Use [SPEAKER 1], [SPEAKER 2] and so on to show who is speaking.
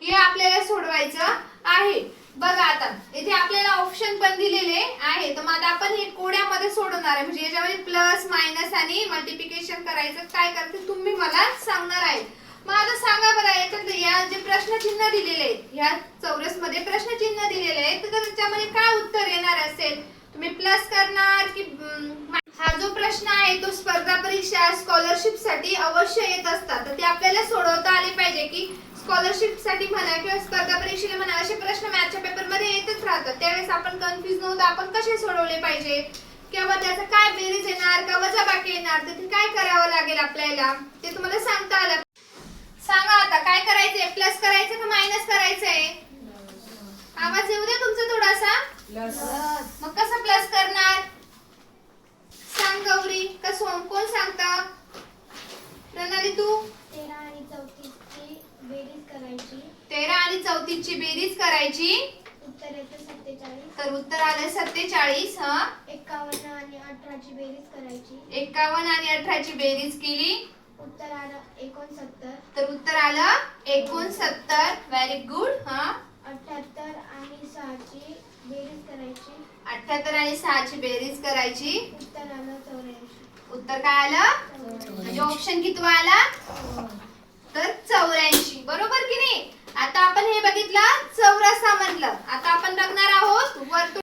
[SPEAKER 1] हे आपल्याला सोडवायचं आहे। बघा आता इथे आपल्याला ऑप्शन पण दिलेले आहे, तर मग आता आपण हे कोड्यामध्ये सोडवणार आहे, म्हणजे याच्यामध्ये प्लस मायनस आणि मल्टिप्लिकेशन करायचं काय करते तुम्ही मला सांगणार आहे। मग आता सांगा बरं, याच्यात या जे प्रश्नचिन्ह दिलेले आहेत, ह्या चौरस मध्ये प्रश्नचिन्ह दिलेले आहेत, तर त्याच्यामध्ये काय उत्तर येणार असेल? तुम्ही प्लस करणार की हा जो प्रश्न आहे तो स्पर्धा परीक्षा स्कॉलरशिप साठी अवश्य येत असतात, तर ते आपल्याला सोडवता आले पाहिजे की स्कॉलरशिप साठी म्हणा किंवा स्पर्धा परीक्षेला म्हणा असे प्रश्न मॅथच्या पेपर मध्ये येतच राहतात। त्यावेळेस आपण कन्फ्युज नव्हतो, आपण कसे सोडवले पाहिजे किंवा त्याचा काय बेरीज येणार का वजाबाकी येणार, तर काय करावं लागेल आपल्याला ते तुम्हाला सांगता आलं। सांगा आता काय करायचंय, प्लस करायचं का मायनस करायचंय? आवाज येऊ दे तुमचा थोडासा। मग कसं प्लस करणार सांग गौरी, का कोण सांगता? प्रणाली तू?
[SPEAKER 2] 13 आणि 34ची बेरीज करायची।
[SPEAKER 1] 13 आणि 34ची बेरीज करायची,
[SPEAKER 2] उत्तर येतं 47।
[SPEAKER 1] तर उत्तर आलं 47। हा
[SPEAKER 2] 51 आणि 18ची बेरीज करायची।
[SPEAKER 1] 51 आणि 18ची बेरीज केली,
[SPEAKER 2] उत्तर आलं 69।
[SPEAKER 1] तर उत्तर आलं 69। Very good. हा
[SPEAKER 2] 78 आणि 6ची बेरीज करायची।
[SPEAKER 1] 78 आणि 6ची बेरीज करायची,
[SPEAKER 2] उत्तर आलं 84।
[SPEAKER 1] उत्तर काय आलं? म्हणजे ऑप्शन किती आला? तर 84। बरोबर की नाही? आता आपण हे बघितलं चौरसामधलं, आता आपण बघणार आहोत वर्तुळ।